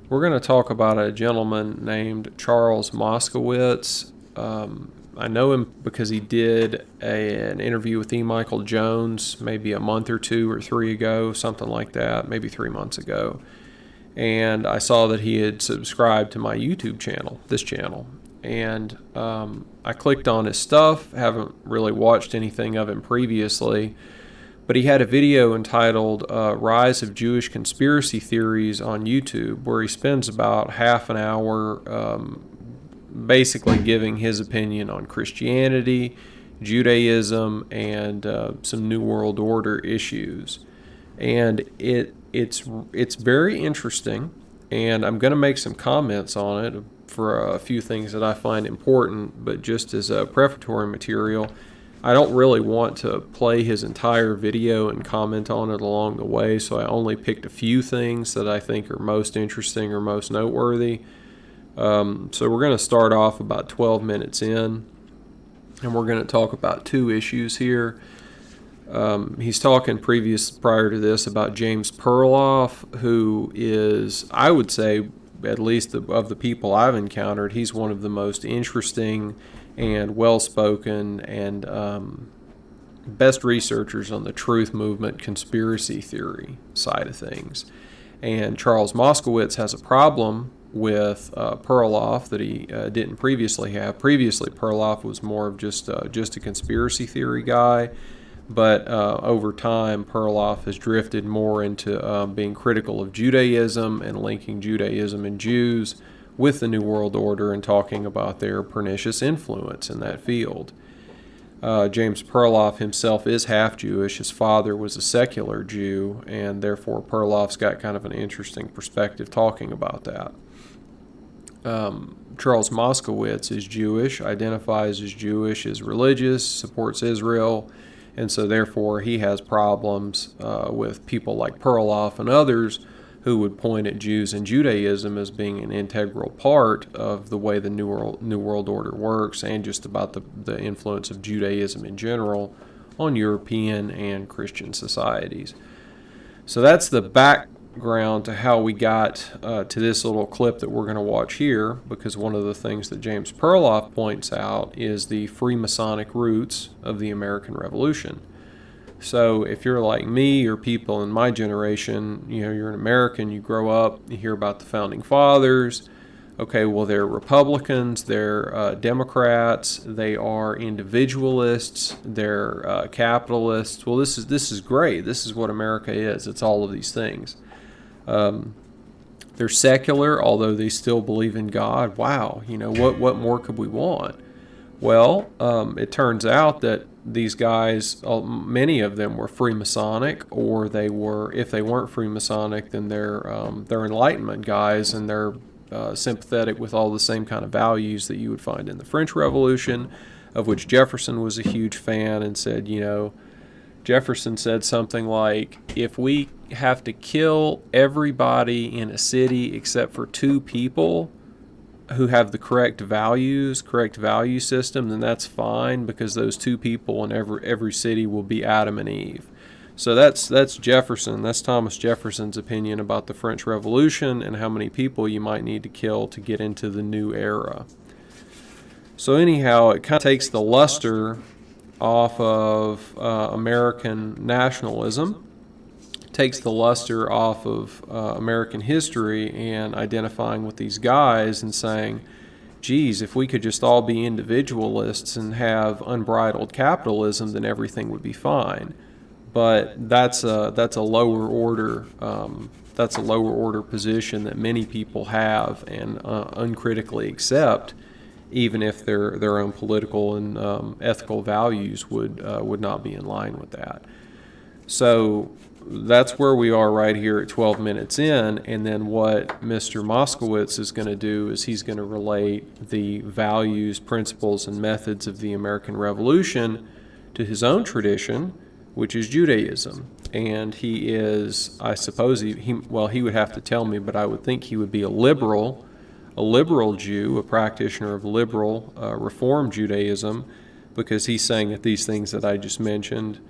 We're going to talk about a gentleman named Charles Moscowitz. I know him because he did an interview with E. Michael Jones maybe a month or 2 or 3 ago, something like that, maybe 3 months ago. And I saw that he had subscribed to my YouTube channel, this channel. And I clicked on his stuff, haven't really watched anything of him previously. But he had a video entitled Rise of Jewish Conspiracy Theories on YouTube, where he spends about half an hour basically giving his opinion on Christianity, Judaism, and some New World Order issues. And it's very interesting, and I'm going to make some comments on it for a few things that I find important, but just as a prefatory material, I don't really want to play his entire video and comment on it along the way, so I only picked a few things that I think are most interesting or most noteworthy. So we're going to start off about 12 minutes in, and we're going to talk about 2 issues here. He's talking prior to this about James Perloff, who is, I would say, at least of the people I've encountered, he's one of the most interesting and well-spoken and best researchers on the truth movement conspiracy theory side of things. And Charles Moscowitz has a problem with Perloff that he didn't previously have. Previously, Perloff was more of just a conspiracy theory guy, but over time, Perloff has drifted more into being critical of Judaism and linking Judaism and Jews with the New World Order and talking about their pernicious influence in that field. James Perloff himself is half Jewish. His father was a secular Jew, and therefore Perloff's got kind of an interesting perspective talking about that. Charles Moscowitz is Jewish, identifies as Jewish, is religious, supports Israel, and so therefore he has problems with people like Perloff and others who would point at Jews and Judaism as being an integral part of the way the New World Order works, and just about the influence of Judaism in general on European and Christian societies. So that's the background to how we got to this little clip that we're going to watch here, because one of the things that James Perloff points out is the Freemasonic roots of the American Revolution. So if you're like me or people in my generation, you're an American, you grow up, you hear about the Founding Fathers. Okay, well, they're Republicans, they're Democrats, they are individualists, they're capitalists. Well, this is great. This is what America is. It's all of these things. They're secular, although they still believe in God. Wow, what more could we want? Well, it turns out that these guys, many of them were Freemasonic, or they were, if they weren't Freemasonic, then they're Enlightenment guys, and they're sympathetic with all the same kind of values that you would find in the French Revolution, of which Jefferson was a huge fan, and said, Jefferson said something like, if we have to kill everybody in a city except for 2 people who have the correct value system, then that's fine, because those 2 people in every city will be Adam and Eve. So that's Jefferson. That's Thomas Jefferson's opinion about the French Revolution and how many people you might need to kill to get into the new era. So anyhow, it kind of takes the luster off of American nationalism, takes the luster off of American history, and identifying with these guys and saying, geez, if we could just all be individualists and have unbridled capitalism, then everything would be fine. But that's a lower order position that many people have and uncritically accept, even if their own political and ethical values would not be in line with that. So that's where we are right here at 12 minutes in, and then what Mr. Moskowitz is going to do is he's going to relate the values, principles, and methods of the American Revolution to his own tradition, which is Judaism. And he is, I suppose, he would have to tell me, but I would think he would be a liberal Jew, a practitioner of liberal Reform Judaism, because he's saying that these things that I just mentioned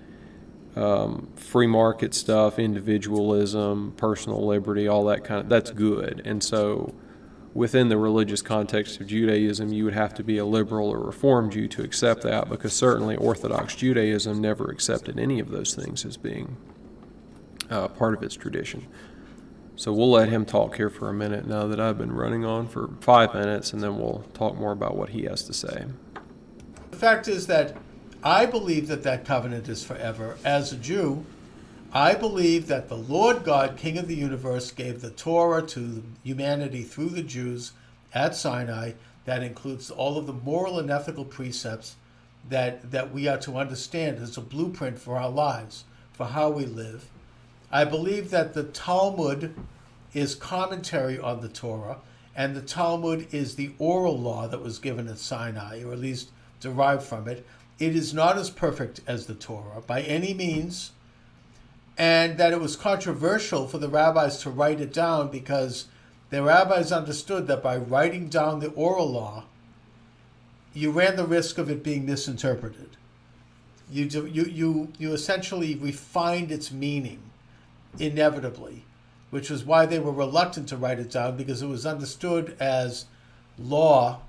free market stuff, individualism, personal liberty, all that that's good. And so within the religious context of Judaism, you would have to be a liberal or reform Jew to accept that, because certainly Orthodox Judaism never accepted any of those things as being part of its tradition. So we'll let him talk here for a minute now that I've been running on for 5 minutes, and then we'll talk more about what he has to say. The fact is that I believe that covenant is forever. As a Jew, I believe that the Lord God, King of the universe, gave the Torah to humanity through the Jews at Sinai. That includes all of the moral and ethical precepts that we are to understand as a blueprint for our lives, for how we live. I believe that the Talmud is commentary on the Torah, and the Talmud is the oral law that was given at Sinai, or at least derived from it. It is not as perfect as the Torah by any means, and that it was controversial for the rabbis to write it down because the rabbis understood that by writing down the oral law, you ran the risk of it being misinterpreted. You essentially refined its meaning inevitably, which was why they were reluctant to write it down, because it was understood as law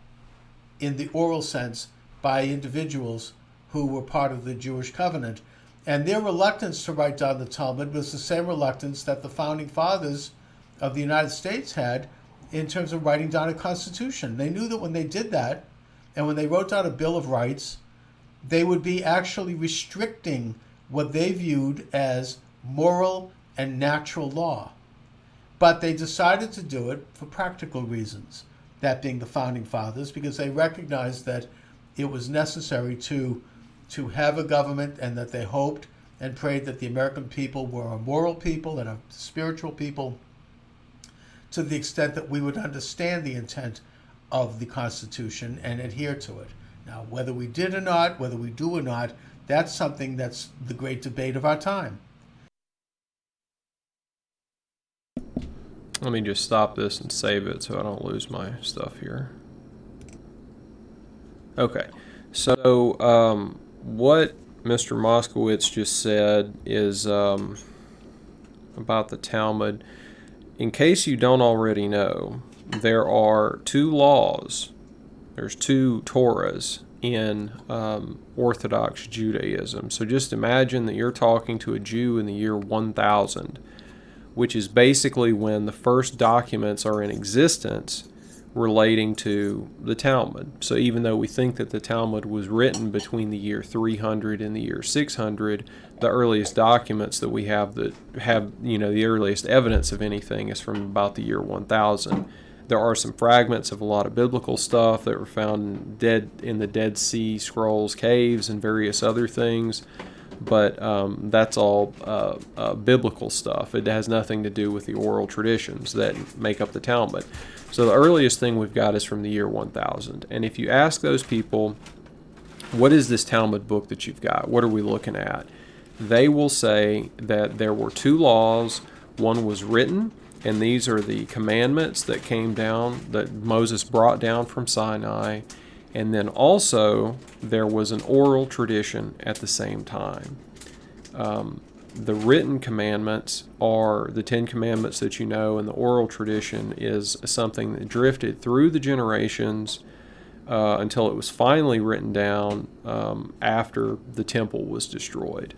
in the oral sense by individuals who were part of the Jewish covenant. And their reluctance to write down the Talmud was the same reluctance that the founding fathers of the United States had in terms of writing down a constitution. They knew that when they did that, and when they wrote down a Bill of Rights, they would be actually restricting what they viewed as moral and natural law. But they decided to do it for practical reasons, that being the founding fathers, because they recognized that it was necessary to have a government, and that they hoped and prayed that the American people were a moral people and a spiritual people, to the extent that we would understand the intent of the Constitution and adhere to it. Now, whether we did or not, whether we do or not, that's something that's the great debate of our time. Let me just stop this and save it so I don't lose my stuff here. Okay, so what Mr. Moscowitz just said is about the Talmud. In case you don't already know, there are two laws. There's two Torahs in Orthodox Judaism. So just imagine that you're talking to a Jew in the year 1000, which is basically when the first documents are in existence relating to the Talmud. So even though we think that the Talmud was written between the year 300 and the year 600, the earliest documents that we have the earliest evidence of anything is from about the year 1000. There are some fragments of a lot of biblical stuff that were found in the Dead Sea Scrolls caves and various other things, but that's all biblical stuff. It has nothing to do with the oral traditions that make up the Talmud. So the earliest thing we've got is from the year 1000. And if you ask those people, what is this Talmud book that you've got? What are we looking at? They will say that there were two laws. One was written, and these are the commandments that came down, that Moses brought down from Sinai. And then also there was an oral tradition at the same time. The written commandments are the 10 commandments that you know, and the oral tradition is something that drifted through the generations until it was finally written down after the temple was destroyed.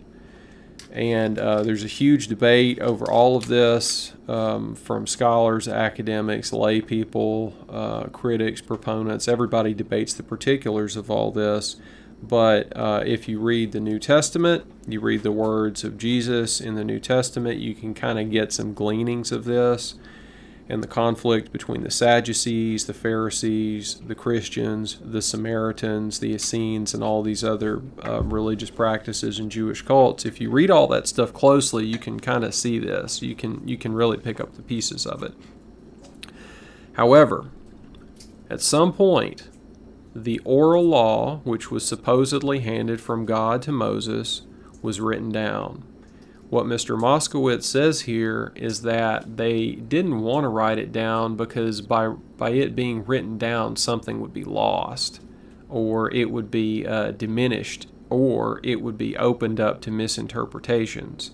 And there's a huge debate over all of this from scholars, academics, lay people, critics, proponents. Everybody debates the particulars of all this. But if you read the New Testament, you read the words of Jesus in the New Testament, you can kind of get some gleanings of this. And the conflict between the Sadducees, the Pharisees, the Christians, the Samaritans, the Essenes, and all these other religious practices and Jewish cults. If you read all that stuff closely, you can kind of see this. You can really pick up the pieces of it. However, at some point, the oral law, which was supposedly handed from God to Moses, was written down. What Mr. Moscowitz says here is that they didn't want to write it down because by it being written down, something would be lost, or it would be diminished, or it would be opened up to misinterpretations.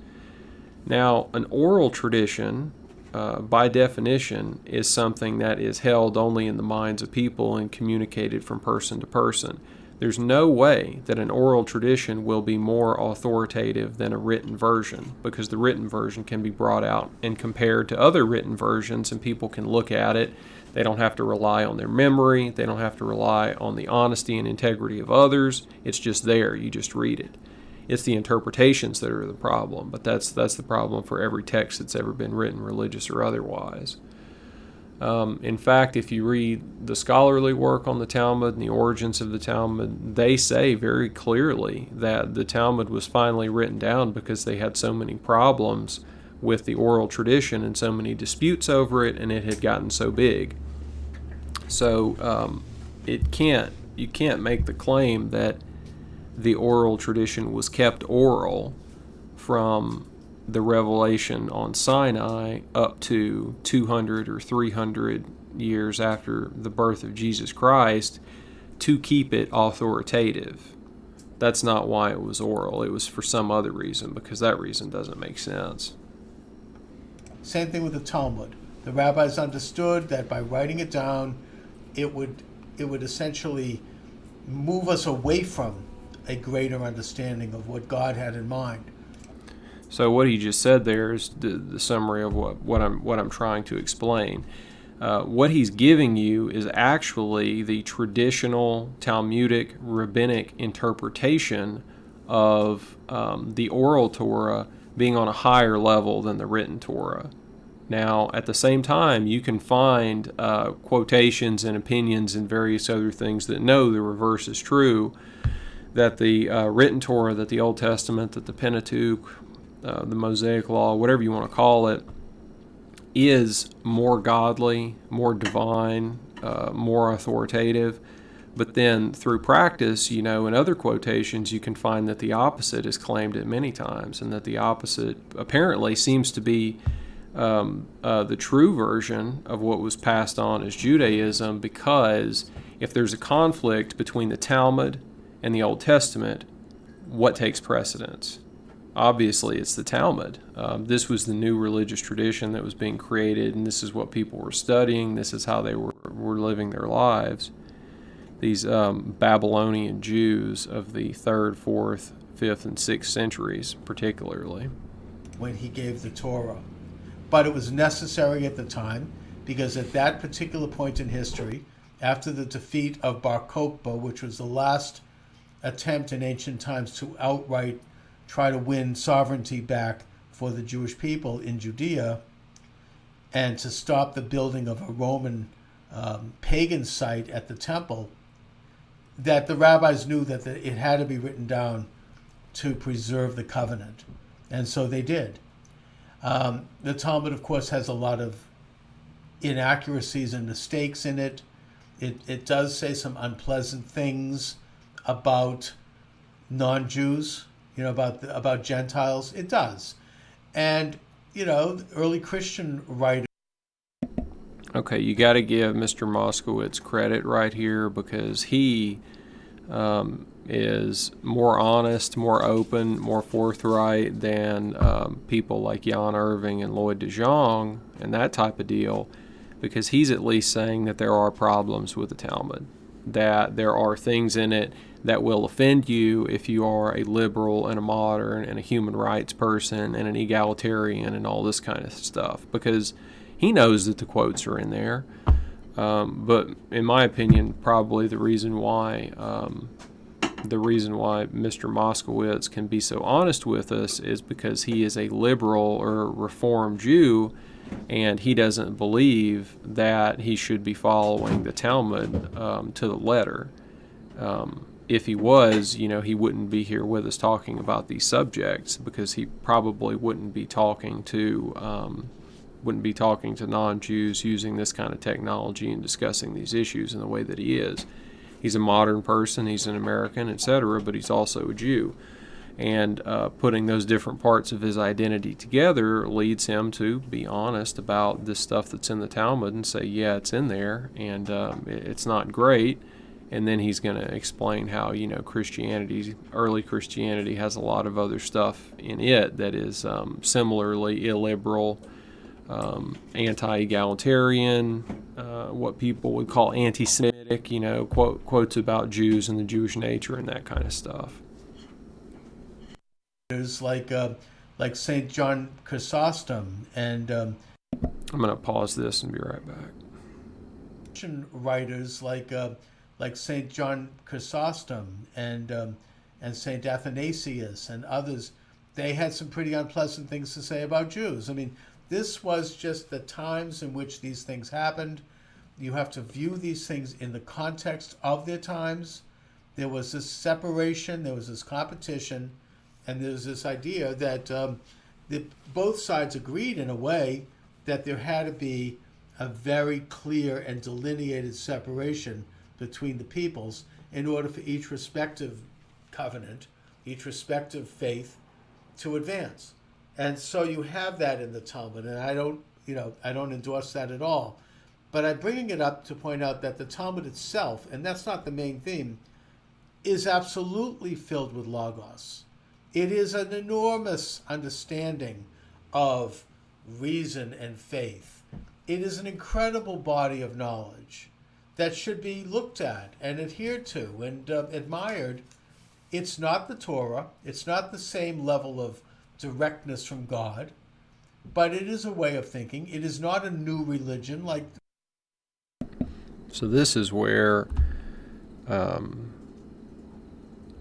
Now, an oral tradition, by definition, is something that is held only in the minds of people and communicated from person to person. There's no way that an oral tradition will be more authoritative than a written version, because the written version can be brought out and compared to other written versions, and people can look at it. They don't have to rely on their memory. They don't have to rely on the honesty and integrity of others. It's just there. You just read it. It's the interpretations that are the problem, but that's the problem for every text that's ever been written, religious or otherwise. In fact, if you read the scholarly work on the Talmud and the origins of the Talmud, they say very clearly that the Talmud was finally written down because they had so many problems with the oral tradition and so many disputes over it, and it had gotten so big. So you can't make the claim that the oral tradition was kept oral from the revelation on Sinai up to 200 or 300 years after the birth of Jesus Christ to keep it authoritative. That's not why it was oral. It was for some other reason, because that reason doesn't make sense. Same thing with the Talmud. The rabbis understood that by writing it down, it would essentially move us away from a greater understanding of what God had in mind. So what he just said there is the summary of what I'm trying to explain. What he's giving you is actually the traditional Talmudic rabbinic interpretation of the oral Torah being on a higher level than the written Torah. Now, at the same time, you can find quotations and opinions and various other things that know the reverse is true, that the written Torah, that the Old Testament, that the Pentateuch, the Mosaic Law, whatever you want to call it, is more godly, more divine, more authoritative. But then through practice, in other quotations, you can find that the opposite is claimed at many times, and that the opposite apparently seems to be the true version of what was passed on as Judaism, because if there's a conflict between the Talmud and the Old Testament, what takes precedence? Obviously, it's the Talmud. This was the new religious tradition that was being created, and this is what people were studying. This is how they were living their lives. These Babylonian Jews of the 3rd, 4th, 5th, and 6th centuries, particularly. When he gave the Torah. But it was necessary at the time, because at that particular point in history, after the defeat of Bar Kokhba, which was the last attempt in ancient times to outright try to win sovereignty back for the Jewish people in Judea, and to stop the building of a Roman pagan site at the temple, that the rabbis knew that it had to be written down to preserve the covenant. And so they did. The Talmud, of course, has a lot of inaccuracies and mistakes in it. It does say some unpleasant things about non-Jews, about Gentiles. It does. And, early Christian writers. Okay, you got to give Mr. Moskowitz credit right here, because he is more honest, more open, more forthright than people like Jan Irving and Lloyd de Jong and that type of deal, because he's at least saying that there are problems with the Talmud, that there are things in it that will offend you if you are a liberal and a modern and a human rights person and an egalitarian and all this kind of stuff, because he knows that the quotes are in there. But in my opinion, probably the reason why Mr. Moskowitz can be so honest with us is because he is a liberal or Reform Jew, and he doesn't believe that he should be following the Talmud to the letter. If he was, he wouldn't be here with us talking about these subjects, because he probably wouldn't be talking to non-Jews using this kind of technology and discussing these issues in the way that he is. He's a modern person, he's an American, etc., but he's also a Jew. And putting those different parts of his identity together leads him to be honest about this stuff that's in the Talmud and say, yeah, it's in there, and it's not great, And then he's going to explain how, early Christianity has a lot of other stuff in it that is similarly illiberal, anti-egalitarian, what people would call anti-Semitic, quotes about Jews and the Jewish nature and that kind of stuff. There's like St. John Chrysostom and I'm going to pause this and be right back. Writers like St. John Chrysostom and St. Athanasius and others, they had some pretty unpleasant things to say about Jews. I mean, this was just the times in which these things happened. You have to view these things in the context of their times. There was this separation, there was this competition, and there was this idea that both sides agreed in a way that there had to be a very clear and delineated separation between the peoples in order for each respective covenant, each respective faith to advance. And so you have that in the Talmud, and I don't endorse that at all. But I'm bringing it up to point out that the Talmud itself, and that's not the main theme, is absolutely filled with logos. It is an enormous understanding of reason and faith. It is an incredible body of knowledge that should be looked at and adhered to and admired. It's not the Torah. It's not the same level of directness from God, but it is a way of thinking. It is not a new religion like. So this is where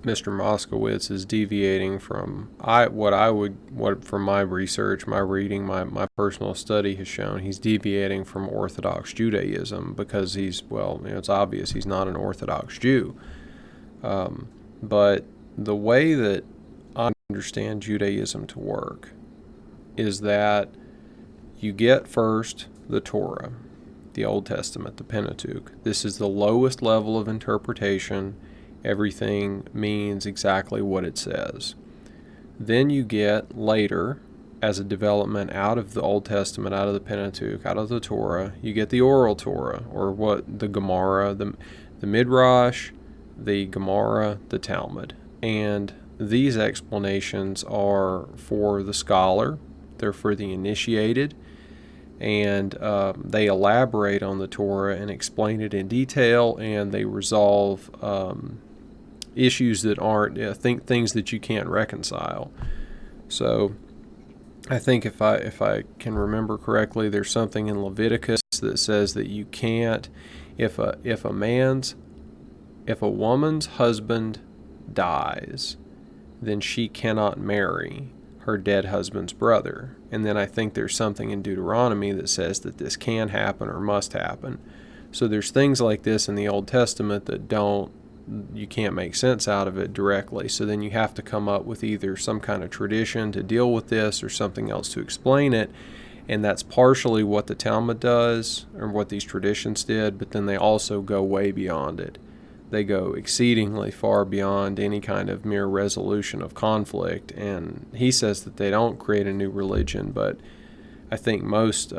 Mr. Moskowitz is deviating from what from my research, my reading, my personal study has shown. He's deviating from Orthodox Judaism because it's obvious he's not an Orthodox Jew. But the way that I understand Judaism to work is that you get first the Torah, the Old Testament, the Pentateuch. This is the lowest level of interpretation. Everything means exactly what it says. Then you get later, as a development out of the Old Testament, out of the Pentateuch, out of the Torah, you get the oral Torah, or what the Gemara, the Midrash, the Gemara, the Talmud. And these explanations are for the scholar, they're for the initiated, and they elaborate on the Torah and explain it in detail, and they resolve issues that aren't things that you can't reconcile. So I think if I can remember correctly, there's something in Leviticus that says that you can't, if a woman's husband dies, then she cannot marry her dead husband's brother. And then I think there's something in Deuteronomy that says that this can happen or must happen. So there's things like this in the Old Testament that you can't make sense out of it directly. So then you have to come up with either some kind of tradition to deal with this or something else to explain it. And that's partially what the Talmud does, or what these traditions did, but then they also go way beyond it. They go exceedingly far beyond any kind of mere resolution of conflict. And he says that they don't create a new religion, but I think most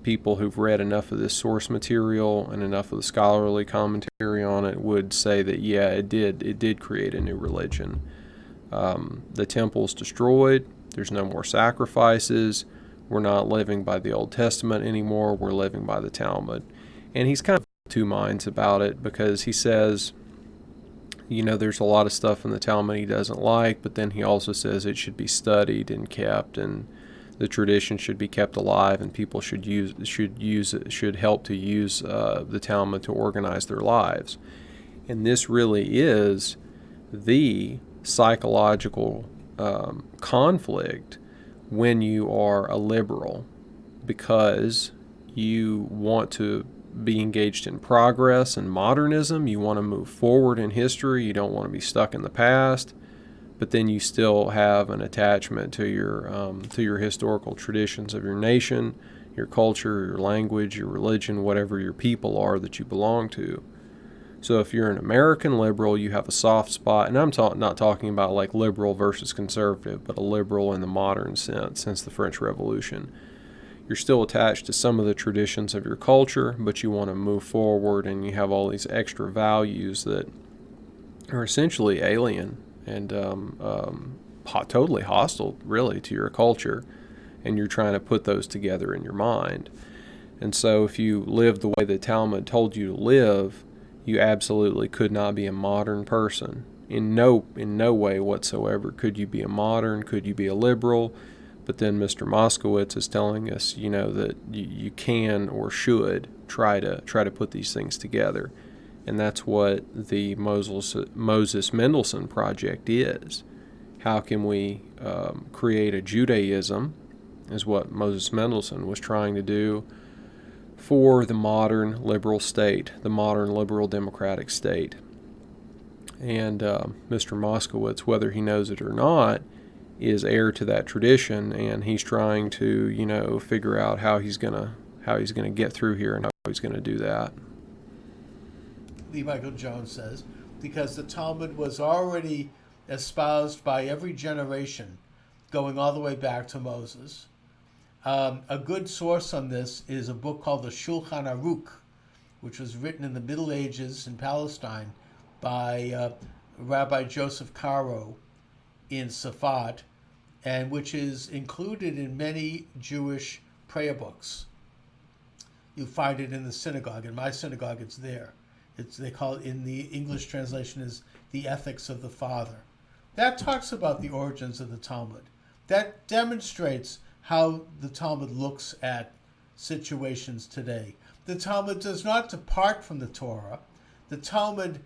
people who've read enough of this source material and enough of the scholarly commentary on it would say that, yeah, it did create a new religion. The temple's destroyed. There's no more sacrifices. We're not living by the Old Testament anymore. We're living by the Talmud. And he's kind of two minds about it, because he says, there's a lot of stuff in the Talmud he doesn't like, but then he also says it should be studied and kept, and the tradition should be kept alive, and people should help to use the Talmud to organize their lives. And this really is the psychological conflict when you are a liberal, because you want to be engaged in progress and modernism. You want to move forward in history. You don't want to be stuck in the past, but then you still have an attachment to your historical traditions of your nation, your culture, your language, your religion, whatever your people are that you belong to. So if you're an American liberal, you have a soft spot, and I'm not talking about like liberal versus conservative, but a liberal in the modern sense, since the French Revolution. you're still attached to some of the traditions of your culture, but you want to move forward, and you have all these extra values that are essentially alien and totally hostile, really, to your culture, and you're trying to put those together in your mind. And so if you live the way the Talmud told you to live, you absolutely could not be a modern person. In no way whatsoever could you be a modern, could you be a liberal. But then Mr. Moskowitz is telling us, that you can or should try to put these things together. And that's what the Moses Mendelssohn Project is. How can we create a Judaism, is what Moses Mendelssohn was trying to do, for the modern liberal state, the modern liberal democratic state. And Mr. Moskowitz, whether he knows it or not, is heir to that tradition, and he's trying to, figure out how he's gonna get through here and how he's gonna do that. Lee Michael Jones says, because the Talmud was already espoused by every generation, going all the way back to Moses. A good source on this is a book called the Shulchan Aruch, which was written in the Middle Ages in Palestine by Rabbi Joseph Caro in Safed, and which is included in many Jewish prayer books. You find it in the synagogue. In my synagogue, it's there. They call it, in the English translation, is The Ethics of the Father. That talks about the origins of the Talmud. That demonstrates how the Talmud looks at situations today. The Talmud does not depart from the Torah. The Talmud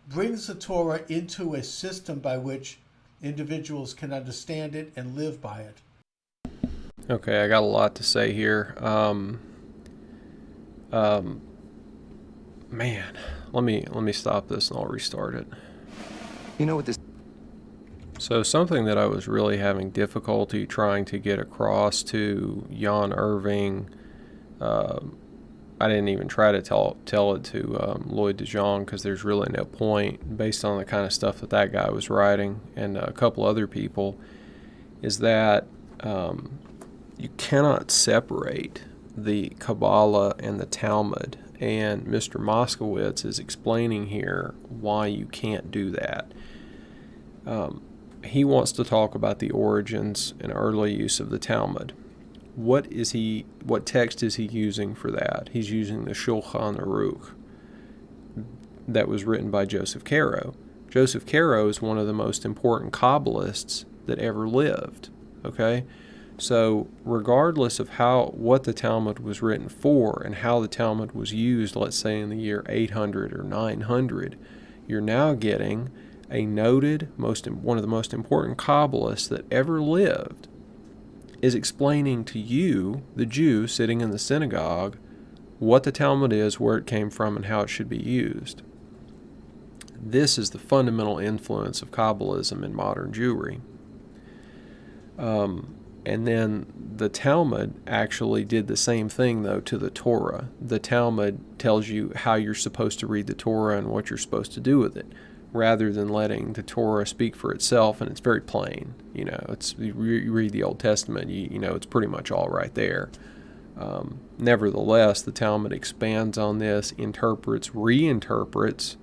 brings the Torah into a system by which individuals can understand it and live by it. Okay, I got a lot to say here. Man, let me stop this and I'll restart it. You know what this... So something that I was really having difficulty trying to get across to Jan Irving, I didn't even try to tell it to Lloyd DeJong, because there's really no point, based on the kind of stuff that guy was writing and a couple other people, is that you cannot separate the Kabbala and the Talmud. And Mr. Moskowitz is explaining here why you can't do that. He wants to talk about the origins and early use of the Talmud. What text is he using for that? He's using the Shulchan Aruch that was written by Joseph Caro. Joseph Caro is one of the most important Kabbalists that ever lived. Okay? So regardless of what the Talmud was written for and how the Talmud was used, let's say in the year 800 or 900, you're now getting a noted, one of the most important Kabbalists that ever lived is explaining to you, the Jew sitting in the synagogue, what the Talmud is, where it came from, and how it should be used. This is the fundamental influence of Kabbalism in modern Jewry. And then the Talmud actually did the same thing, though, to the Torah. The Talmud tells you how you're supposed to read the Torah and what you're supposed to do with it, rather than letting the Torah speak for itself, and it's very plain. You read the Old Testament, it's pretty much all right there. Nevertheless, the Talmud expands on this, interprets, reinterprets,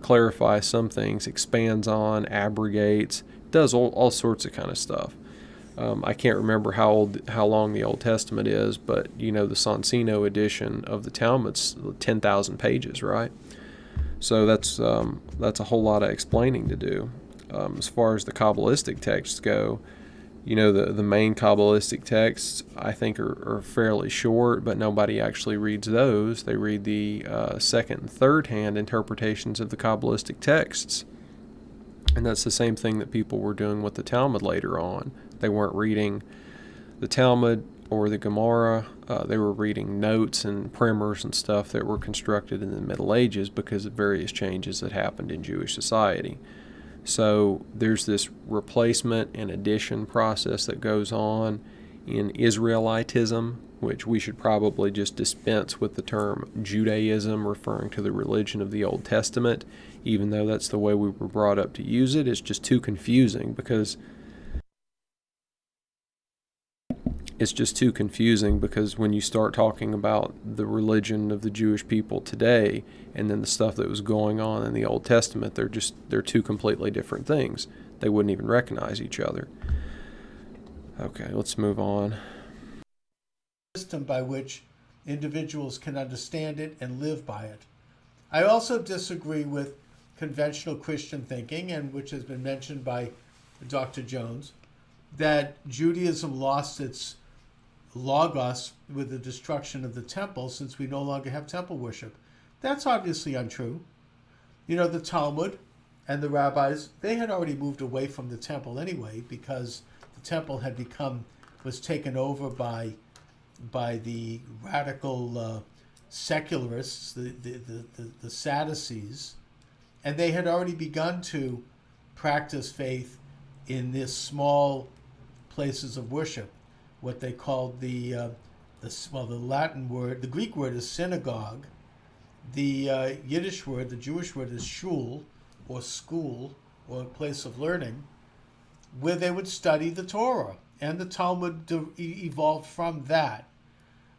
clarifies some things, expands on, abrogates, does all sorts of kind of stuff. I can't remember how long the Old Testament is, but the Sonsino edition of the Talmud's 10,000 pages, right? So that's a whole lot of explaining to do. As far as the Kabbalistic texts go, the main Kabbalistic texts I think are fairly short, but nobody actually reads those. They read the second and third hand interpretations of the Kabbalistic texts. And that's the same thing that people were doing with the Talmud later on. They weren't reading the Talmud or the Gemara. They were reading notes and primers and stuff that were constructed in the Middle Ages because of various changes that happened in Jewish society. So there's this replacement and addition process that goes on in Israelitism, which we should probably just dispense with the term Judaism, referring to the religion of the Old Testament, even though that's the way we were brought up to use it. It's just too confusing, because it's just too confusing, because when you start talking about the religion of the Jewish people today and then the stuff that was going on in the Old Testament, they're two completely different things. They wouldn't even recognize each other. Okay, let's move on. System by which individuals can understand it and live by it. I also disagree with conventional Christian thinking, and which has been mentioned by Dr. Jones, that Judaism lost its logos with the destruction of the temple, since we no longer have temple worship. That's obviously untrue. You know, the Talmud and the rabbis, they had already moved away from the temple anyway, because the temple was taken over by the radical secularists, the Sadducees, and they had already begun to practice faith in this small places of worship, what they called the Latin word, the Greek word is synagogue, the Yiddish word, the Jewish word is shul, or school, or a place of learning, where they would study the Torah, and the Talmud evolved from that.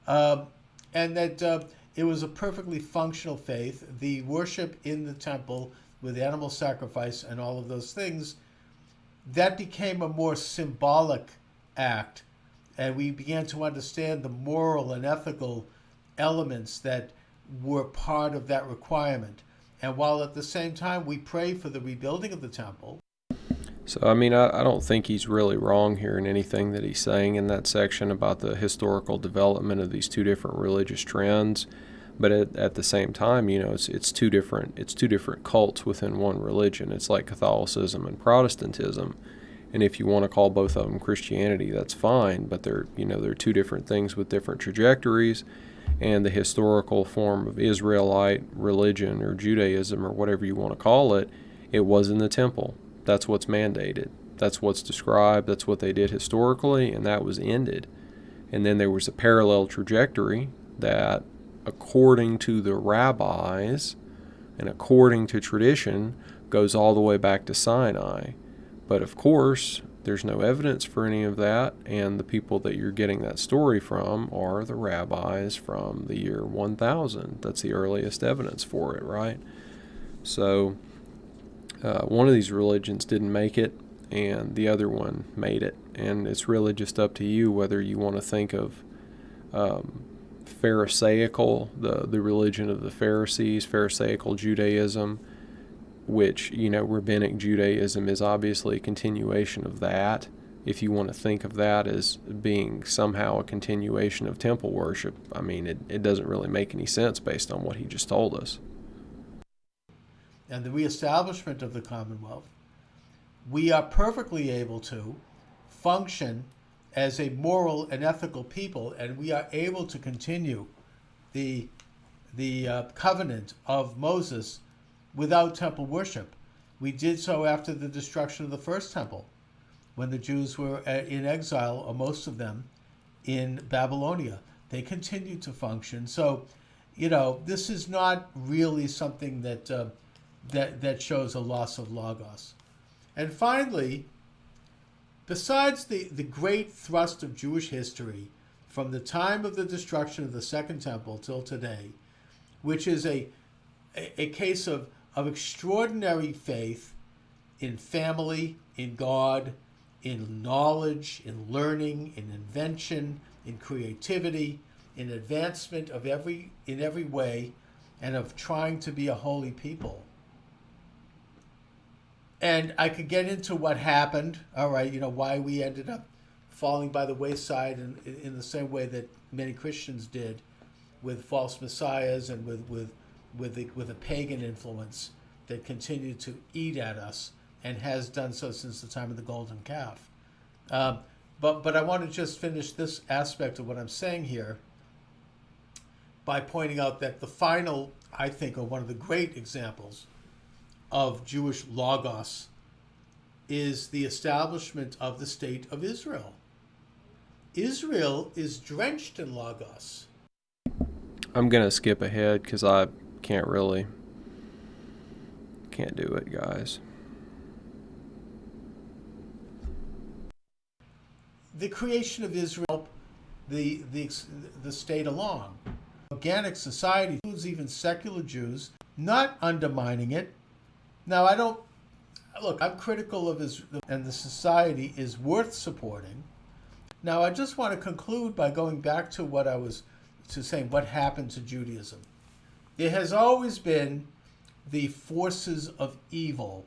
And that it was a perfectly functional faith. The worship in the temple with animal sacrifice and all of those things, that became a more symbolic act, and we began to understand the moral and ethical elements that were part of that requirement. And while at the same time we pray for the rebuilding of the temple. So, I mean, I don't think he's really wrong here in anything that he's saying in that section about the historical development of these two different religious trends. But at the same time, you know, it's two different cults within one religion. It's like Catholicism and Protestantism. And if you want to call both of them Christianity, that's fine. But they're two different things with different trajectories. And the historical form of Israelite religion or Judaism or whatever you want to call it, it was in the temple. That's what's mandated. That's what's described. That's what they did historically, and that was ended. And then there was a parallel trajectory that, according to the rabbis and according to tradition, goes all the way back to Sinai. But of course, there's no evidence for any of that, and the people that you're getting that story from are the rabbis from the year 1000. That's the earliest evidence for it, right? So one of these religions didn't make it, and the other one made it. And it's really just up to you whether you want to think of Pharisaical, the religion of the Pharisees, Pharisaical Judaism, which, you know, Rabbinic Judaism is obviously a continuation of that. If you want to think of that as being somehow a continuation of temple worship, I mean, it doesn't really make any sense based on what he just told us. And the reestablishment of the Commonwealth, we are perfectly able to function as a moral and ethical people, and we are able to continue the covenant of Moses without temple worship. We did so after the destruction of the first temple, when the Jews were in exile, or most of them, in Babylonia. They continued to function. So, you know, this is not really something that shows a loss of logos. And finally, besides the great thrust of Jewish history from the time of the destruction of the Second Temple till today, which is a case of extraordinary faith in family, in God, in knowledge, in learning, in invention, in creativity, in advancement in every way, and of trying to be a holy people. And I could get into what happened, all right, you know, why we ended up falling by the wayside in the same way that many Christians did, with false messiahs and with a pagan influence that continued to eat at us and has done so since the time of the golden calf. But I want to just finish this aspect of what I'm saying here by pointing out that the final, I think, or one of the great examples of Jewish logos is the establishment of the state of Israel. Israel is drenched in logos. I'm going to skip ahead because I can't do it, guys. The creation of Israel the state along. Organic society includes even secular Jews, not undermining it. Now, I'm critical of Israel, and the society is worth supporting. Now, I just want to conclude by going back to what I was saying, what happened to Judaism. There has always been the forces of evil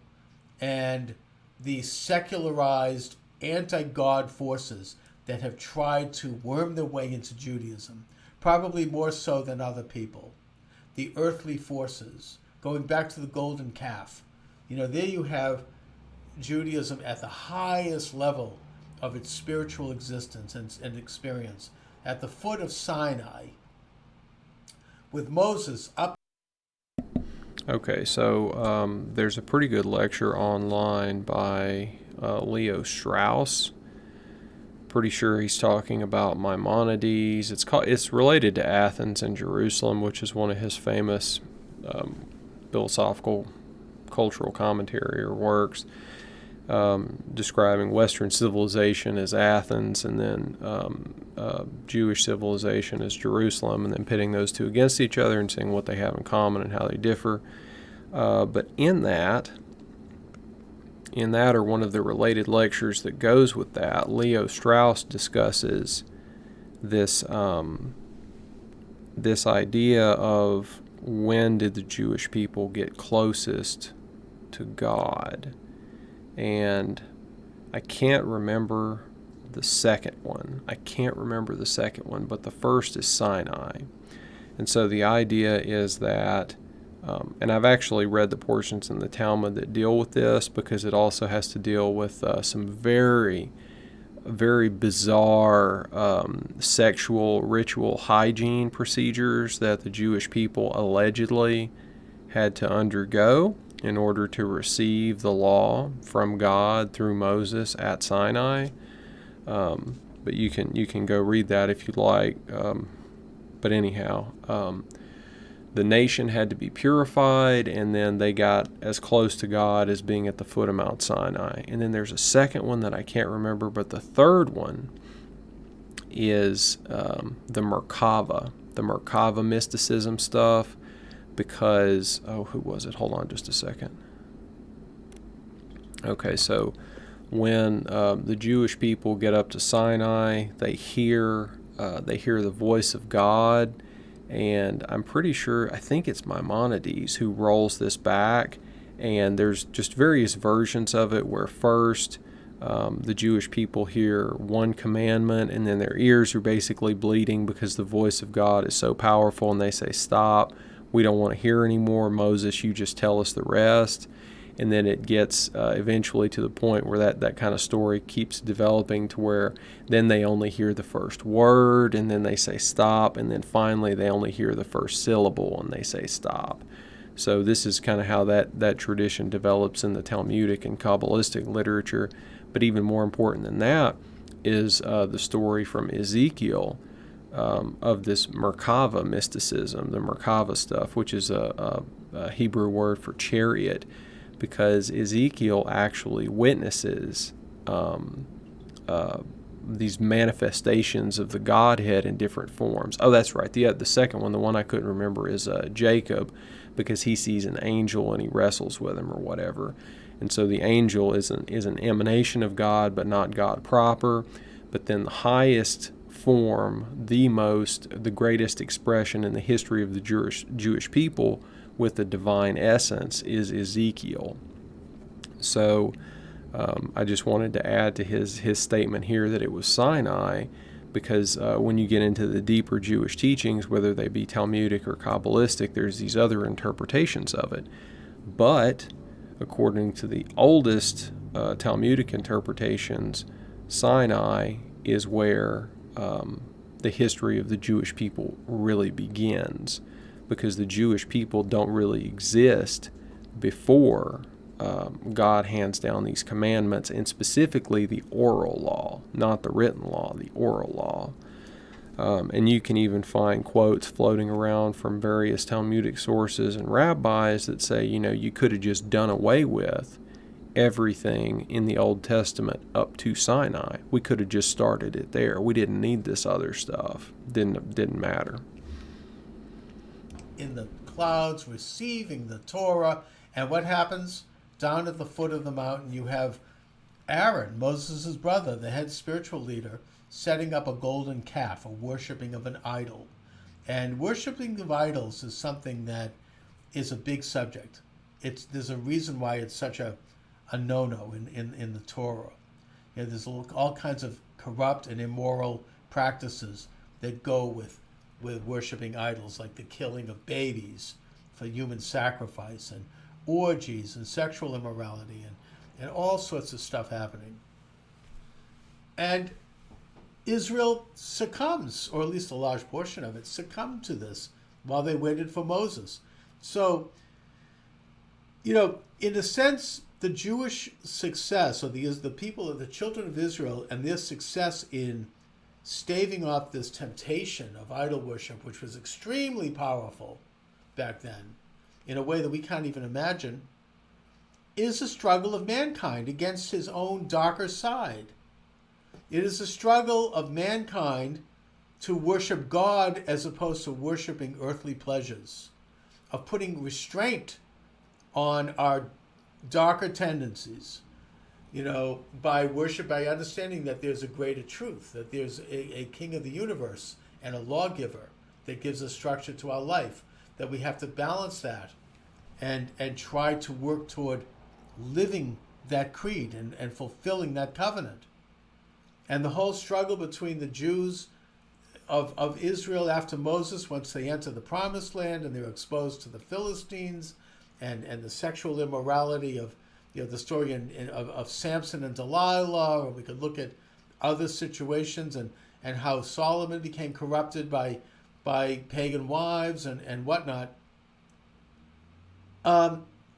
and the secularized anti-God forces that have tried to worm their way into Judaism, probably more so than other people. The earthly forces, going back to the golden calf. There you have Judaism at the highest level of its spiritual existence and experience, at the foot of Sinai, with Moses up. Okay, so there's a pretty good lecture online by Leo Strauss. Pretty sure he's talking about Maimonides. It's related to Athens and Jerusalem, which is one of his famous philosophical cultural commentary or works, describing Western civilization as Athens, and then Jewish civilization as Jerusalem, and then pitting those two against each other and seeing what they have in common and how they differ. But in that, or one of the related lectures that goes with that, Leo Strauss discusses this idea of when did the Jewish people get closest to God. And I can't remember the second one. But the first is Sinai. And so the idea is that, and I've actually read the portions in the Talmud that deal with this, because it also has to deal with some very, very bizarre sexual ritual hygiene procedures that the Jewish people allegedly had to undergo in order to receive the law from God through Moses at Sinai. But you can go read that if you'd like. But anyhow, the nation had to be purified, and then they got as close to God as being at the foot of Mount Sinai. And then there's a second one that I can't remember, but the third one is the Merkava mysticism stuff, because, who was it? Hold on just a second. Okay, so when the Jewish people get up to Sinai, they hear the voice of God. And I'm pretty sure, I think it's Maimonides who rolls this back, and there's just various versions of it where first the Jewish people hear one commandment, and then their ears are basically bleeding because the voice of God is so powerful, and they say, stop, we don't want to hear anymore, Moses, you just tell us the rest. And then it gets eventually to the point where that kind of story keeps developing to where then they only hear the first word, and then they say stop, and then finally they only hear the first syllable and they say stop. So this is kind of how that tradition develops in the Talmudic and Kabbalistic literature. But even more important than that is the story from Ezekiel of this Merkava mysticism, the Merkava stuff, which is a Hebrew word for chariot, because Ezekiel actually witnesses these manifestations of the Godhead in different forms. Oh, that's right. The second one, the one I couldn't remember, is Jacob, because he sees an angel and he wrestles with him or whatever. And so the angel is an emanation of God, but not God proper. But then the highest form, the greatest expression in the history of the Jewish people with the divine essence is Ezekiel. So I just wanted to add to his statement here that it was Sinai, because when you get into the deeper Jewish teachings, whether they be Talmudic or Kabbalistic, there's these other interpretations of it. But according to the oldest Talmudic interpretations, Sinai is where the history of the Jewish people really begins, because the Jewish people don't really exist before God hands down these commandments, and specifically the oral law, not the written law, the oral law. And you can even find quotes floating around from various Talmudic sources and rabbis that say, you could have just done away with everything in the Old Testament up to Sinai. We could have just started it there. We didn't need this other stuff. Didn't matter. In the clouds, receiving the Torah, and what happens? Down at the foot of the mountain, you have Aaron, Moses' brother, the head spiritual leader, setting up a golden calf, a worshiping of an idol. And worshiping of idols is something that is a big subject. There's a reason why it's such a no-no in the Torah. You know, there's all kinds of corrupt and immoral practices that go with worshiping idols, like the killing of babies for human sacrifice, and orgies and sexual immorality, and all sorts of stuff happening. And Israel succumbs, or at least a large portion of it succumbed to this while they waited for Moses. So, in a sense, the Jewish success, or the people of the children of Israel, and their success in staving off this temptation of idol worship, which was extremely powerful back then, in a way that we can't even imagine, is a struggle of mankind against his own darker side. It is a struggle of mankind to worship God as opposed to worshiping earthly pleasures, of putting restraint on our darker tendencies, by understanding that there's a greater truth, that there's a king of the universe and a lawgiver that gives a structure to our life, that we have to balance that and try to work toward living that creed and fulfilling that covenant. And the whole struggle between the Jews of Israel after Moses, once they enter the promised land and they're exposed to the Philistines, and the sexual immorality of the story of Samson and Delilah, or we could look at other situations and how Solomon became corrupted by pagan wives and whatnot.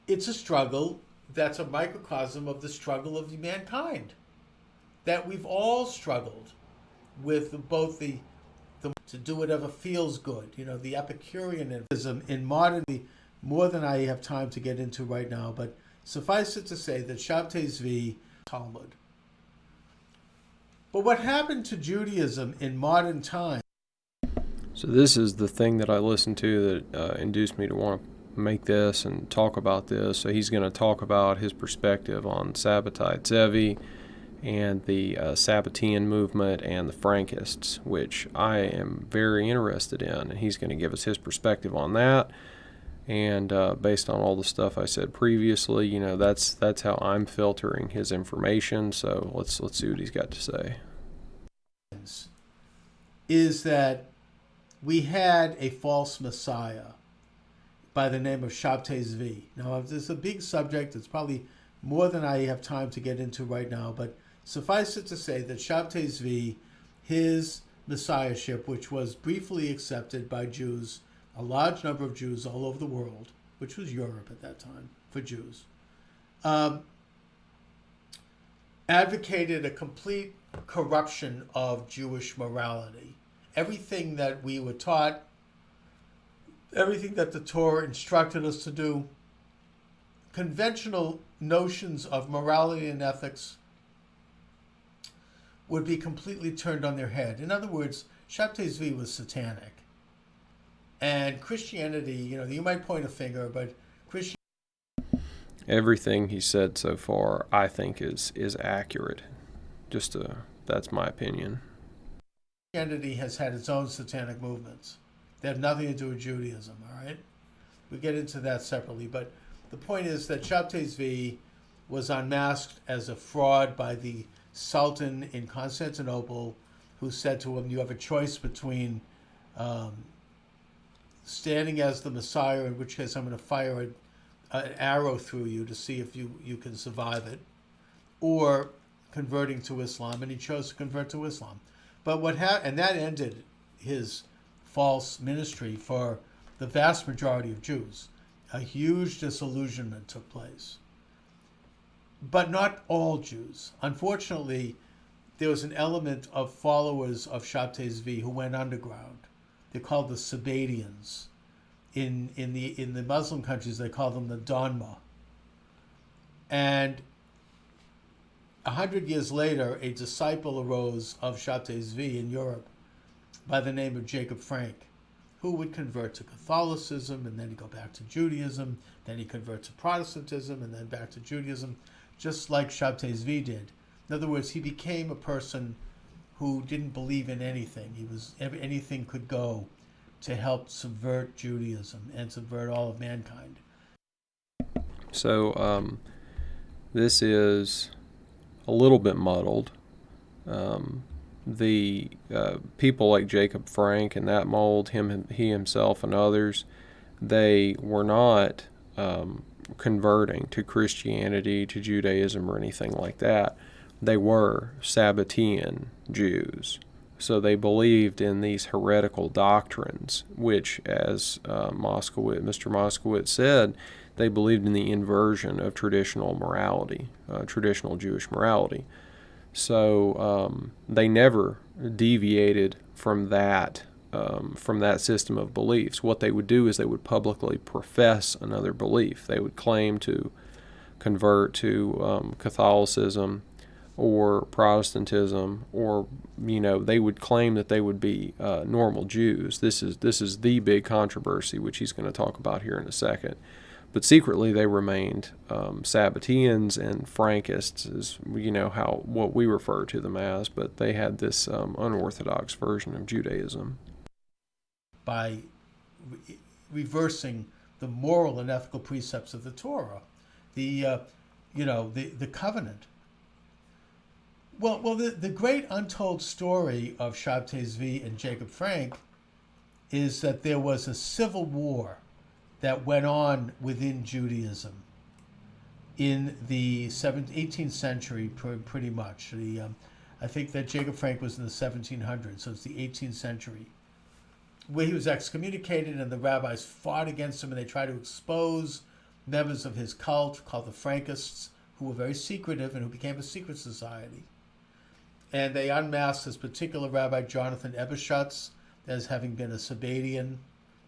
It's a struggle that's a microcosm of the struggle of mankind, that we've all struggled with, both the to do whatever feels good, the Epicureanism in modernity, more than I have time to get into right now, but suffice it to say that Shabtai Zvi, Talmud. But what happened to Judaism in modern times? So this is the thing that I listened to that induced me to want to make this and talk about this. So he's going to talk about his perspective on Sabbatai Zevi and the Sabbatean movement and the Frankists, which I am very interested in, and he's going to give us his perspective on that. And based on all the stuff I said previously, that's how I'm filtering his information. So let's see what he's got to say. Is that we had a false Messiah by the name of Shabtai Zvi. Now, this is a big subject. It's probably more than I have time to get into right now, but suffice it to say that Shabtai Zvi, his messiahship, which was briefly accepted by Jews, a large number of Jews all over the world, which was Europe at that time for Jews, advocated a complete corruption of Jewish morality. Everything that we were taught, everything that the Torah instructed us to do, conventional notions of morality and ethics would be completely turned on their head. In other words, Shabtai Zvi was satanic. And Christianity, you might point a finger, but everything he said so far, I think, is accurate. That's my opinion. Christianity has had its own satanic movements. They have nothing to do with Judaism, all right? We get into that separately, but the point is that Shabtai Zvi was unmasked as a fraud by the Sultan in Constantinople, who said to him, you have a choice between standing as the Messiah, in which case I'm going to fire an arrow through you to see if you can survive it, or converting to Islam, and he chose to convert to Islam. But and that ended his false ministry for the vast majority of Jews. A huge disillusionment took place. But not all Jews. Unfortunately, there was an element of followers of Shabtai Zvi who went underground. They're called the Sabbateans. In the Muslim countries, they call them the Donma. And 100 years later, a disciple arose of Shabtai Zvi in Europe by the name of Jacob Frank, who would convert to Catholicism, and then he'd go back to Judaism, then he'd convert to Protestantism, and then back to Judaism, just like Shabtai Zvi did. In other words, he became a person who didn't believe in anything. Anything could go to help subvert Judaism and subvert all of mankind. So this is a little bit muddled. The people like Jacob Frank and that mold, he himself and others, they were not converting to Christianity, to Judaism, or anything like that. They were Sabbatean Jews. So they believed in these heretical doctrines, which, as Mr. Moskowitz said, they believed in the inversion of traditional morality, traditional Jewish morality. So they never deviated from that system of beliefs. What they would do is they would publicly profess another belief. They would claim to convert to Catholicism or Protestantism, or they would claim that they would be normal Jews. This is the big controversy, which he's going to talk about here in a second. But secretly they remained Sabbateans and Frankists, is what we refer to them as. But they had this unorthodox version of Judaism. By reversing the moral and ethical precepts of the Torah, the covenant. Well, the great untold story of Shabtai Zvi and Jacob Frank is that there was a civil war that went on within Judaism in the 18th century, pretty much. I think that Jacob Frank was in the 1700s, so it's the 18th century, where he was excommunicated and the rabbis fought against him, and they tried to expose members of his cult called the Frankists, who were very secretive and who became a secret society. And they unmasked this particular rabbi, Jonathan Eberschutz, as having been a Sabbatean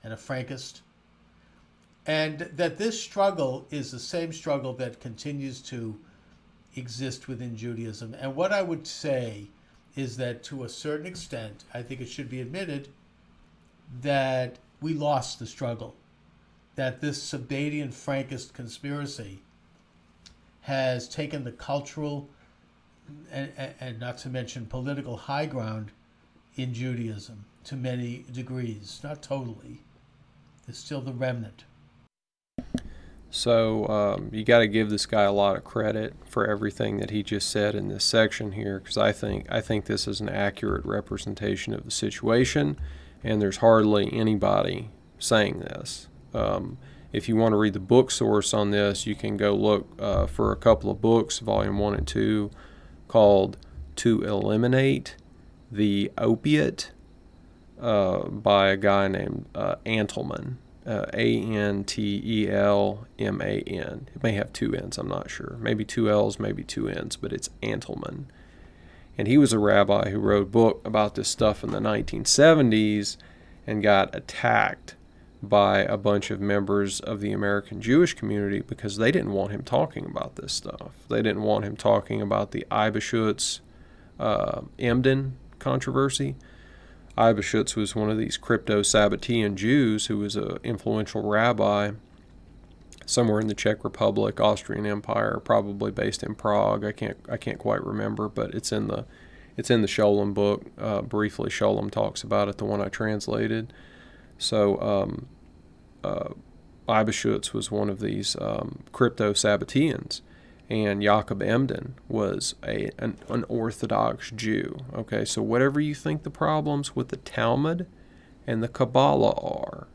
and a Frankist. And that this struggle is the same struggle that continues to exist within Judaism. And what I would say is that to a certain extent, I think it should be admitted that we lost the struggle, that this Sabbatean-Frankist conspiracy has taken the cultural and not to mention political high ground in Judaism to many degrees, not totally. There's still the remnant. So you got to give this guy a lot of credit for everything that he just said in this section here, because I think this is an accurate representation of the situation, and there's hardly anybody saying this. If you want to read the book source on this, you can go look for a couple of books, Volume 1 and 2, called To Eliminate the Opiate by a guy named Antelman, Antelman. It may have two N's, I'm not sure. Maybe two L's, maybe two N's, but it's Antelman. And he was a rabbi who wrote a book about this stuff in the 1970s and got attacked by a bunch of members of the American Jewish community because they didn't want him talking about this stuff. They didn't want him talking about the Eibeshutz Emden controversy. Eibeshutz was one of these crypto-Sabbatean Jews who was an influential rabbi somewhere in the Czech Republic, Austrian Empire, probably based in Prague. I can't quite remember, but it's in the Sholem book. Briefly, Sholem talks about it, the one I translated. So Eibeshutz was one of these crypto-Sabbateans, and Jacob Emden was an Orthodox Jew. Okay, so whatever you think the problems with the Talmud and the Kabbala are,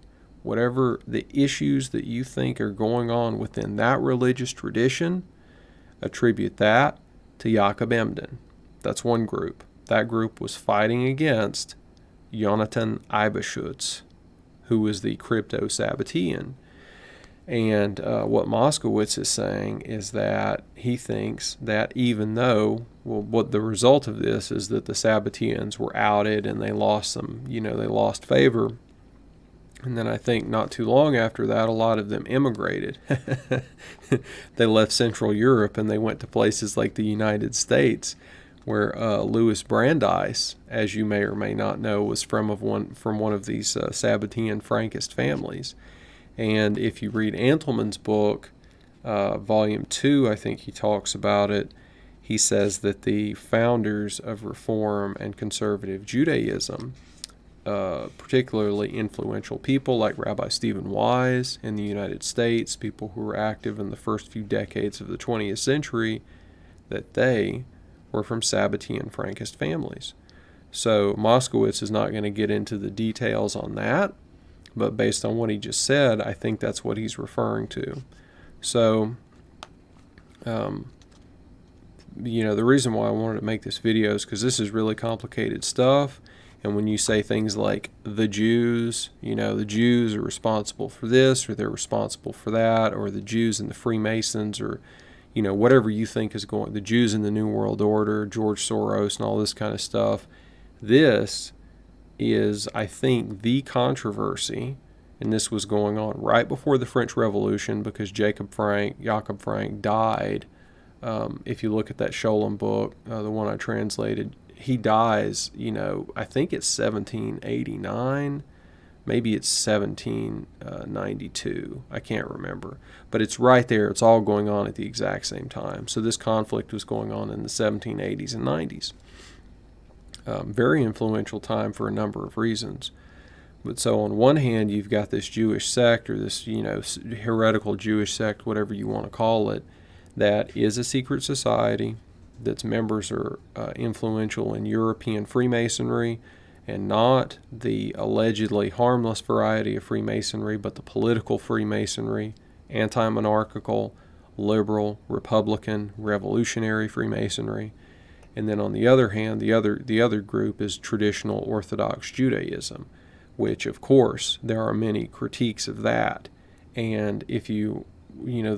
whatever the issues that you think are going on within that religious tradition, attribute that to Jacob Emden. That's one group. That group was fighting against Jonathan Eibeshutz, who was the crypto-Sabbatean. And what Moskowitz is saying is that he thinks that even though, what the result of this is that the Sabbateans were outed and they lost they lost favor And then I think not too long after that, a lot of them immigrated. They left Central Europe and they went to places like the United States, where Louis Brandeis, as you may or may not know, was from one of these Sabbatean-Frankist families. And if you read Antelman's book, Volume 2, I think he talks about it. He says that the founders of Reform and Conservative Judaism, particularly influential people like Rabbi Stephen Wise in the United States, people who were active in the first few decades of the 20th century, that they were from Sabbatean-Frankist families. So Moscowitz is not going to get into the details on that, but based on what he just said, I think that's what he's referring to. So, the reason why I wanted to make this video is because this is really complicated stuff. And when you say things like the Jews, the Jews are responsible for this, or they're responsible for that, or the Jews and the Freemasons, or, whatever you think is going, the Jews in the New World Order, George Soros, and all this kind of stuff, this is, I think, the controversy. And this was going on right before the French Revolution, because Jacob Frank died. If you look at that Scholem book, the one I translated, he dies, I think it's 1789, maybe it's 1792. I can't remember. But it's right there. It's all going on at the exact same time. So this conflict was going on in the 1780s and 90s. Very influential time for a number of reasons. But so on one hand, you've got this Jewish sect, or this, heretical Jewish sect, whatever you want to call it, that is a secret society, that's members are influential in European Freemasonry, and not the allegedly harmless variety of Freemasonry, but the political Freemasonry, anti-monarchical, liberal, Republican, revolutionary Freemasonry. And then on the other hand, the other group is traditional Orthodox Judaism, which, of course, there are many critiques of that. And if the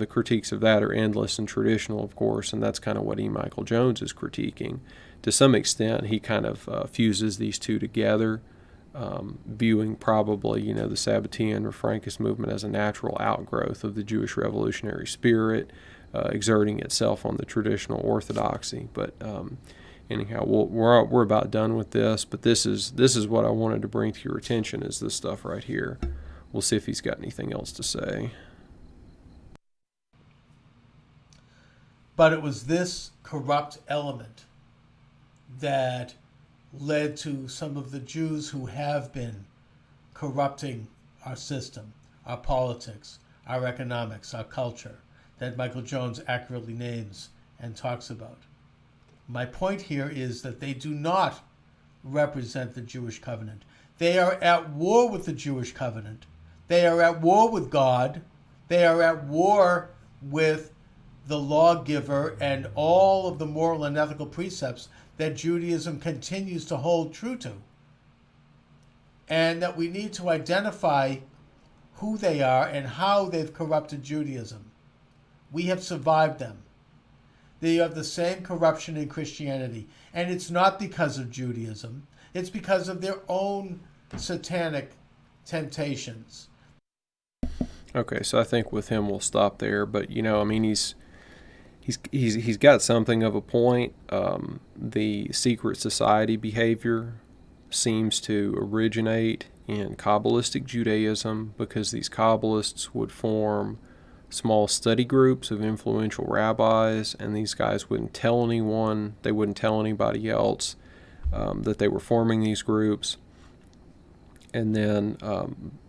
critiques of that are endless and traditional, of course, and that's kind of what E. Michael Jones is critiquing. To some extent, he kind of fuses these two together, viewing probably, the Sabbatean or Frankist movement as a natural outgrowth of the Jewish revolutionary spirit, exerting itself on the traditional orthodoxy. But anyhow, we're about done with this. But this is what I wanted to bring to your attention, is this stuff right here. We'll see if he's got anything else to say. But it was this corrupt element that led to some of the Jews who have been corrupting our system, our politics, our economics, our culture, that Michael Jones accurately names and talks about. My point here is that they do not represent the Jewish covenant. They are at war with the Jewish covenant. They are at war with God. They are at war with the lawgiver and all of the moral and ethical precepts that Judaism continues to hold true to. And that we need to identify who they are and how they've corrupted Judaism. We have survived them. They have the same corruption in Christianity. And it's not because of Judaism. It's because of their own satanic temptations. Okay, so I think with him we'll stop there. But, he's got something of a point. The secret society behavior seems to originate in Kabbalistic Judaism, because these Kabbalists would form small study groups of influential rabbis, and these guys wouldn't tell anyone, they wouldn't tell anybody else that they were forming these groups. And then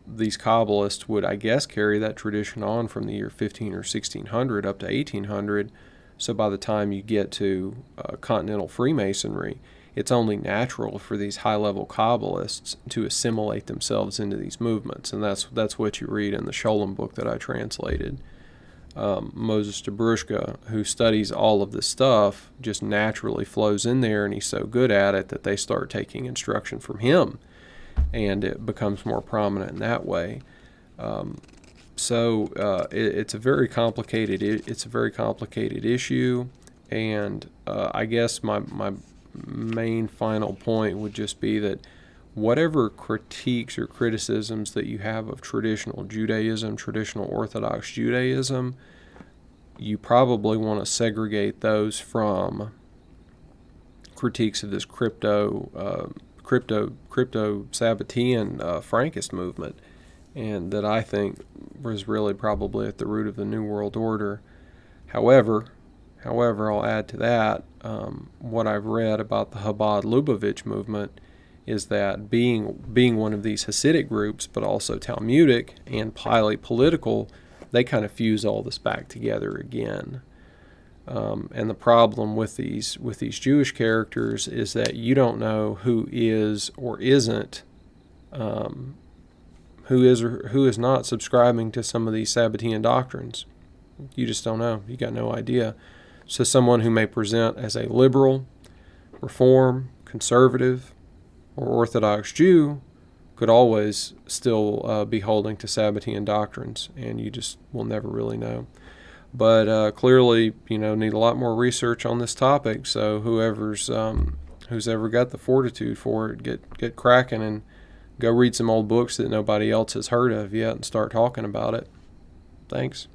these Kabbalists would, I guess, carry that tradition on from the year 15 or 1600 up to 1800. So by the time you get to continental Freemasonry, it's only natural for these high-level Kabbalists to assimilate themselves into these movements. And that's what you read in the Scholem book that I translated. Moses Dobrushka, who studies all of this stuff, just naturally flows in there, and he's so good at it that they start taking instruction from him, and it becomes more prominent in that way. It's a very complicated issue, and I guess my main final point would just be that whatever critiques or criticisms that you have of traditional Judaism, traditional Orthodox Judaism, you probably want to segregate those from critiques of this crypto Sabbatean-Frankist movement, and that I think was really probably at the root of the New World Order. However, I'll add to that, what I've read about the Chabad-Lubavitch movement is that being one of these Hasidic groups, but also Talmudic and highly political, they kind of fuse all this back together again. And the problem with these Jewish characters is that you don't know who is or isn't, who is not subscribing to some of these Sabbatean doctrines. You just don't know. You got no idea. So someone who may present as a liberal, reform, conservative, or Orthodox Jew could always still be holding to Sabbatean doctrines, and you just will never really know. But clearly, need a lot more research on this topic. So who's ever got the fortitude for it, get cracking and go read some old books that nobody else has heard of yet and start talking about it. Thanks.